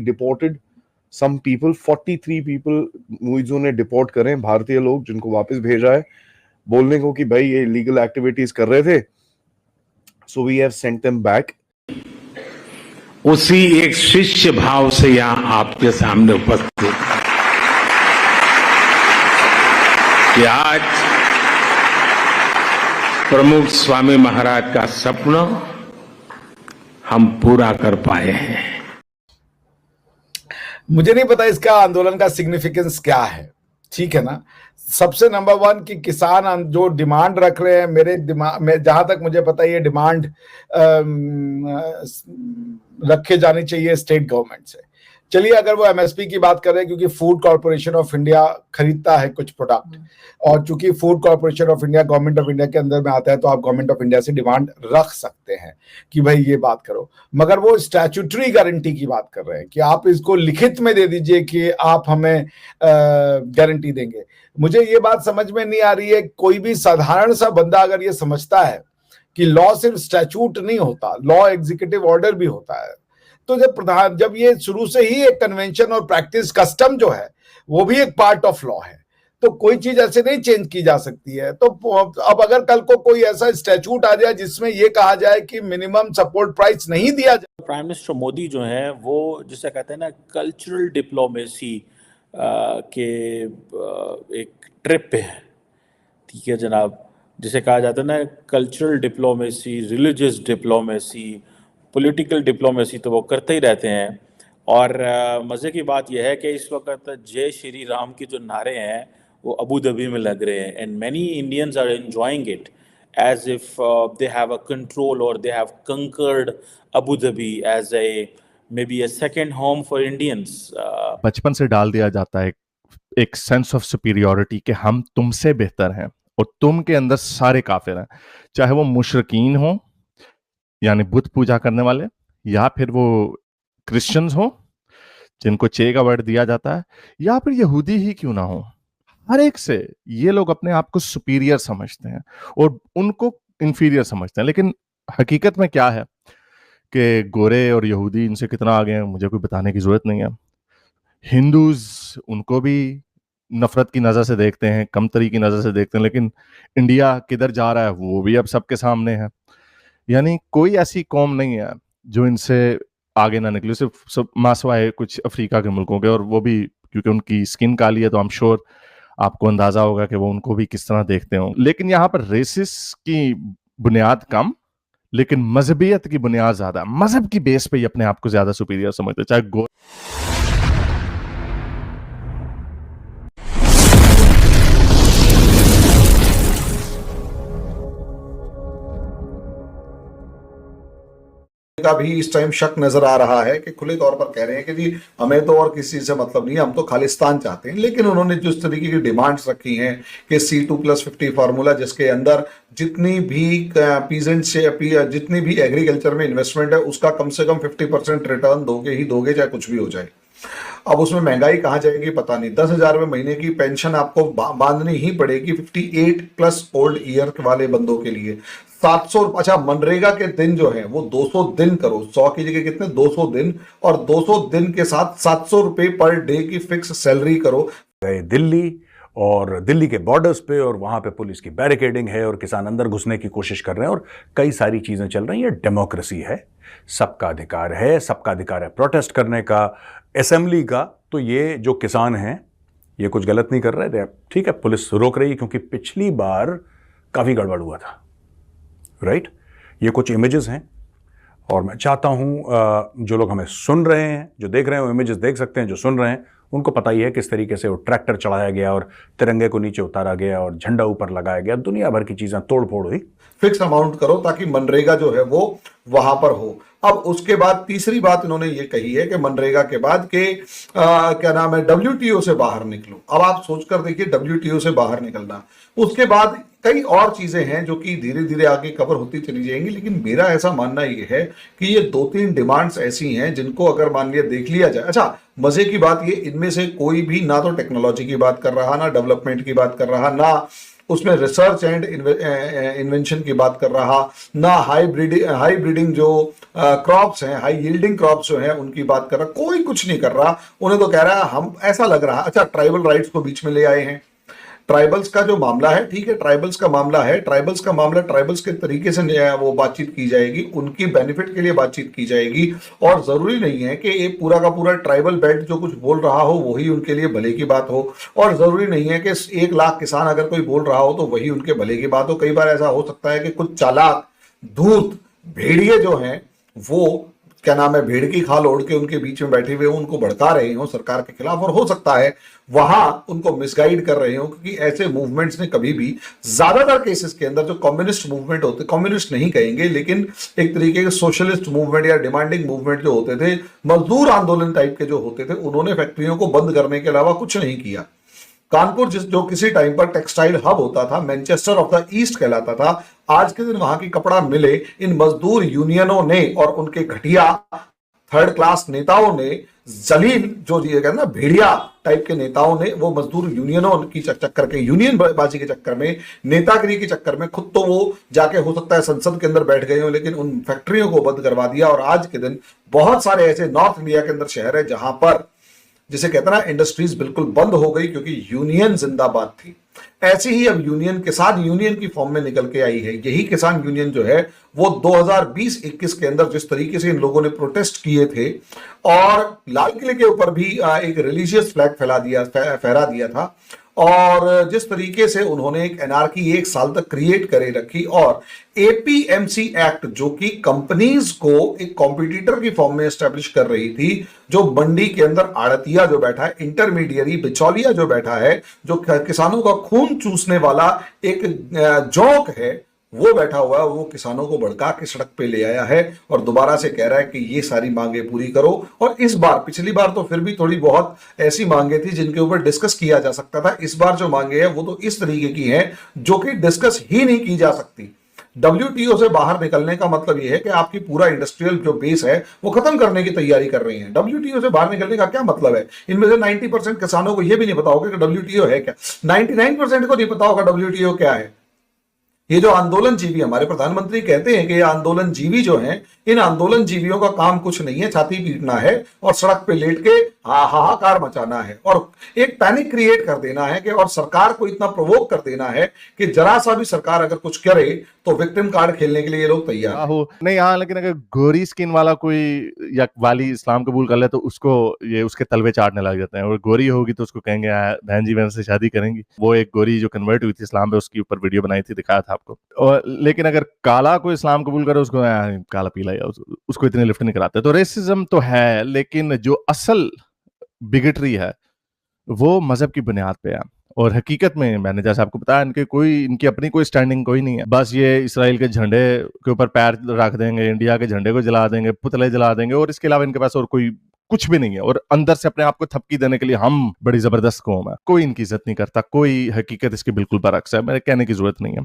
Deported some people, 43 people मुइज़ो ने deport करें, भारतीय लोग जिनको वापस भेजा है बोलने को कि भाई ये इलीगल एक्टिविटीज कर रहे थे, so we have sent them back. उसी एक शिष्य भाव से यहां आपके सामने उपस्थित कि आज प्रमुख स्वामी महाराज का सपना हम पूरा कर पाए हैं। मुझे नहीं पता इसका आंदोलन का सिग्निफिकेंस क्या है, ठीक है ना। सबसे नंबर वन कि किसान जो डिमांड रख रहे हैं, मेरे दिमाग में जहां तक मुझे पता है ये डिमांड रखे जानी चाहिए स्टेट गवर्नमेंट से। चलिए अगर वो एमएसपी की बात करें, क्योंकि फूड कॉर्पोरेशन ऑफ इंडिया खरीदता है कुछ प्रोडक्ट, और चूंकि food corporation of India government of India के अंदर में आता है, तो आप गवर्नमेंट ऑफ इंडिया से डिमांड रख सकते हैं कि भाई ये बात करो। मगर वो स्टैट्यूटरी गारंटी की बात कर रहे हैं कि आप इसको लिखित में दे दीजिए कि आप हमें गारंटी देंगे। मुझे ये बात समझ में नहीं आ रही है, कोई भी साधारण सा बंदा अगर ये समझता है कि लॉ सिर्फ स्टैट्यूट नहीं होता, लॉ एग्जीक्यूटिव ऑर्डर भी होता है, तो जब ये शुरू से ही एक कन्वेंशन और प्रैक्टिस कस्टम जो है वो भी एक पार्ट ऑफ लॉ है, तो कोई चीज ऐसे नहीं चेंज की जा सकती है। तो अब अगर कल को कोई ऐसा स्टैट्यूट आ जाए जिसमें ये कहा जाए कि मिनिमम सपोर्ट प्राइस नहीं दिया जाए। प्राइम मिनिस्टर मोदी जो है वो जिसे कहते हैं ना कल्चरल डिप्लोमेसी के एक ट्रिप पे है, ठीक है जनाब, जिसे कहा जाता है ना cultural diplomacy, religious diplomacy, political diplomacy, तो वो करते ही रहते हैं। और मज़े की बात यह है कि इस वक्त जय श्री राम की जो नारे हैं वो अबू धाबी में लग रहे हैं, and many Indians are enjoying it as if they have a control और they have conquered Abu Dhabi as a maybe a second home for Indians. बचपन से डाल दिया जाता है एक सेंस ऑफ सुपीरियॉरिटी कि हम तुमसे बेहतर हैं, और तुम के अंदर सारे काफिर हैं, चाहे वो मुशरकीन हो यानी बुत पूजा करने वाले, या फिर वो क्रिश्चियंस हो जिनको चे का वर्ड दिया जाता है, या फिर यहूदी ही क्यों ना हो, हर एक से ये लोग अपने आप को सुपीरियर समझते हैं और उनको इंफीरियर समझते हैं। लेकिन हकीकत में क्या है कि गोरे और यहूदी इनसे कितना आगे हैं मुझे कोई बताने की जरूरत नहीं है। हिंदूज उनको भी नफरत की नज़र से देखते हैं, कमतरी की नज़र से देखते हैं, लेकिन इंडिया किधर जा रहा है वो भी अब सबके सामने है। यानी कोई ऐसी कौम नहीं है जो इनसे आगे ना निकले, सिर्फ मासवाए कुछ अफ्रीका के मुल्कों के, और वो भी क्योंकि उनकी स्किन काली है, तो आई एम श्योर आपको अंदाजा होगा कि वो उनको भी किस तरह देखते हों। लेकिन यहाँ पर रेसिस की बुनियाद कम, लेकिन मजहबियत की बुनियाद ज्यादा। मजहब की बेस पे ही अपने आप को ज्यादा सुपीरियर समझते, चाहे का भी इस टाइम शक नजर आ रहा है कि खुले तौर पर कह रहे हैं कि जी हमें तो और किसी से मतलब नहीं है, हम तो खालिस्तान चाहते हैं। लेकिन उन्होंने जिस तरीके की डिमांड्स रखी हैं कि C2+50 फार्मूला, जिसके अंदर जितनी भी पीजेंट से जितनी भी एग्रीकल्चर में इन्वेस्टमेंट है उसका कम से कम 50% रिटर्न दोगे ही दोगे, चाहे कुछ भी हो जाए। अब उसमें महंगाई कहाँ जाएगी पता नहीं। 10,000 में महीने की पेंशन आपको बांधनी ही पड़ेगी 58+ ओल्ड ईयर वाले बंदों के लिए। 700, अच्छा मनरेगा के दिन जो है वो 200 दिन करो, 100 की जगह कितने 200 दिन, और 200 दिन के साथ 700 रुपए पर डे की फिक्स सैलरी करो। गए दिल्ली और दिल्ली के बॉर्डर्स पे, और वहां पे पुलिस की बैरिकेडिंग है और किसान अंदर घुसने की कोशिश कर रहे हैं और कई सारी चीजें चल रही हैं। डेमोक्रेसी है, सबका अधिकार है, सबका अधिकार है प्रोटेस्ट करने का, असेंबली का। तो ये जो किसान हैं ये कुछ गलत नहीं कर रहे थे, ठीक है, पुलिस रोक रही है क्योंकि पिछली बार काफी गड़बड़ हुआ था, राइट। ये कुछ इमेजेस हैं और मैं चाहता हूं जो लोग हमें सुन रहे हैं, जो देख रहे हैं वो इमेजेस देख सकते हैं, जो सुन रहे हैं उनको पता ही है किस तरीके से वो ट्रैक्टर चढ़ाया गया और तिरंगे को नीचे उतारा गया और झंडा ऊपर लगाया गया, दुनिया भर की चीजें तोड़ फोड़ हुई। फिक्स अमाउंट करो ताकि मनरेगा जो है वो वहां पर हो। अब उसके बाद तीसरी बात इन्होंने ये कही है कि मनरेगा के बाद के क्या नाम है, WTO से बाहर निकलो। अब आप सोचकर देखिए WTO से बाहर निकलना, उसके बाद कई और चीजें हैं जो कि धीरे धीरे आगे कवर होती चली जाएंगी। लेकिन मेरा ऐसा मानना ये है कि ये 2-3 डिमांड्स ऐसी हैं जिनको अगर मान लिया देख लिया जाए। अच्छा मजे की बात ये, इनमें से कोई भी ना तो टेक्नोलॉजी की बात कर रहा, ना डेवलपमेंट की बात कर रहा, ना उसमें रिसर्च एंड इन्वेंशन की बात कर रहा, ना हाई ब्रीडिंग जो क्रॉप्स हैं, हाई यील्डिंग क्रॉप्स जो हैं उनकी बात कर रहा, कोई कुछ नहीं कर रहा। उन्हें तो कह रहा है हम, ऐसा लग रहा, अच्छा ट्राइबल राइट्स को बीच में ले आए हैं। ट्राइबल्स का जो मामला है, ठीक है, ट्राइबल्स का मामला है, ट्राइबल्स का मामला ट्राइबल्स के तरीके से वो बातचीत की जाएगी, उनकी बेनिफिट के लिए बातचीत की जाएगी। और जरूरी नहीं है कि ये पूरा का पूरा ट्राइबल बेल्ट जो कुछ बोल रहा हो वही उनके लिए भले की बात हो, और जरूरी नहीं है कि 1 लाख किसान अगर कोई बोल रहा हो तो वही उनके भले की बात हो। कई बार ऐसा हो सकता है कि कुछ चालाक धूर्त भेड़िए जो हैं वो, क्या नाम है, भेड़ की खाल ओढ़ के उनके बीच में बैठे हुए उनको भड़का रहे हो सरकार के खिलाफ, और हो सकता है वहां उनको मिसगाइड कर रहे हो, क्योंकि ऐसे मूवमेंट्स ने कभी भी, ज्यादातर केसेस के अंदर जो कम्युनिस्ट मूवमेंट होते, कम्युनिस्ट नहीं कहेंगे लेकिन एक तरीके के सोशलिस्ट मूवमेंट या डिमांडिंग मूवमेंट जो होते थे, मजदूर आंदोलन टाइप के जो होते थे, उन्होंने फैक्ट्रियों को बंद करने के अलावा कुछ नहीं किया। कानपुर जो किसी टाइम पर टेक्सटाइल हब होता था, मैनचेस्टर ऑफ द ईस्ट कहलाता था, आज के दिन वहां की कपड़ा मिले इन मजदूर यूनियनों ने और उनके घटिया थर्ड क्लास नेताओं ने, जलील जो कहते हैं ना भेड़िया टाइप के नेताओं ने, वो मजदूर यूनियनों की चक्कर के, यूनियन बाजी के चक्कर में, नेतागिरी के चक्कर में, खुद तो वो जाके हो सकता है संसद के अंदर बैठ गए हो, लेकिन उन फैक्ट्रियों को बंद करवा दिया। और आज के दिन बहुत सारे ऐसे नॉर्थ इंडिया के अंदर शहर है जहां पर, जिसे कहते हैं ना, इंडस्ट्रीज बिल्कुल बंद हो गई क्योंकि यूनियन जिंदाबाद थी। ऐसी ही अब यूनियन, किसान यूनियन की फॉर्म में निकल के आई है। यही किसान यूनियन जो है वो 2020-21 के अंदर जिस तरीके से इन लोगों ने प्रोटेस्ट किए थे और लाल किले के ऊपर भी एक रिलीजियस फ्लैग फहरा दिया था, और जिस तरीके से उन्होंने एक एनआरकी 1 साल तक क्रिएट करे रखी, और एपीएमसी एक्ट जो कि कंपनीज को एक कॉम्पिटिटर की फॉर्म में एस्टेब्लिश कर रही थी, जो मंडी के अंदर आड़तिया जो बैठा है, इंटरमीडियरी बिचौलिया जो बैठा है, जो किसानों का खून चूसने वाला एक जोंक है, वो बैठा हुआ है, वो किसानों को भड़का के सड़क पे ले आया है और दोबारा से कह रहा है कि ये सारी मांगे पूरी करो। और इस बार, पिछली बार तो फिर भी थोड़ी बहुत ऐसी मांगे थी जिनके ऊपर डिस्कस किया जा सकता था, इस बार जो मांगे हैं वो तो इस तरीके की हैं जो कि डिस्कस ही नहीं की जा सकती। WTO से बाहर निकलने का मतलब यह है कि आपकी पूरा इंडस्ट्रियल जो बेस है वो खत्म करने की तैयारी कर रही है। WTO से बाहर निकलने का क्या मतलब है? इनमें से 90% किसानों को यह भी नहीं पता होगा कि WTO है क्या, 99% को नहीं पता होगा WTO क्या है। ये जो आंदोलन जीवी, हमारे प्रधानमंत्री कहते हैं कि ये आंदोलन जीवी जो हैं, इन आंदोलन जीवियों का काम कुछ नहीं है, छाती पीटना है और सड़क पे लेट के हाहाकार मचाना है और एक पैनिक क्रिएट कर देना है कि, और सरकार को इतना प्रोवोक कर देना है कि जरा सा भी सरकार अगर कुछ करे तो विक्टिम कार्ड खेलने के लिए ये लोग तैयार हैं। हो नहीं, हाँ, लेकिन अगर गोरी स्किन वाला कोई या वाली इस्लाम कबूल कर ले तो उसको ये उसके तलवे चाटने लग जाते हैं, और गोरी होगी तो उसको कहेंगे बहन जी बहन से शादी करेंगी। वो एक गोरी जो कन्वर्ट हुई थी इस्लाम पे, उसके ऊपर वीडियो बनाई थी, दिखाया था आपको। और लेकिन अगर काला कोई इस्लाम कबूल करे उसको काला पीला या उसको इतनी लिफ्ट नहीं कराते। तो रेसिज्म तो है, लेकिन जो असल बिगटरी है वो मजहब की बुनियाद पे है। और हकीकत में मैंने जैसे आपको बताया, इनकी अपनी कोई स्टैंडिंग कोई नहीं है। बस ये इसराइल के झंडे के ऊपर पैर रख देंगे, इंडिया के झंडे को जला देंगे, पुतले जला देंगे, और इसके अलावा इनके पास और कोई कुछ भी नहीं है। और अंदर से अपने आप को थपकी देने के लिए हम बड़ी जबरदस्त कौम है। कोई इनकी इज्जत नहीं करता, कोई हकीकत इसकी बिल्कुल बरअक्स है, मेरे कहने की जरूरत नहीं है।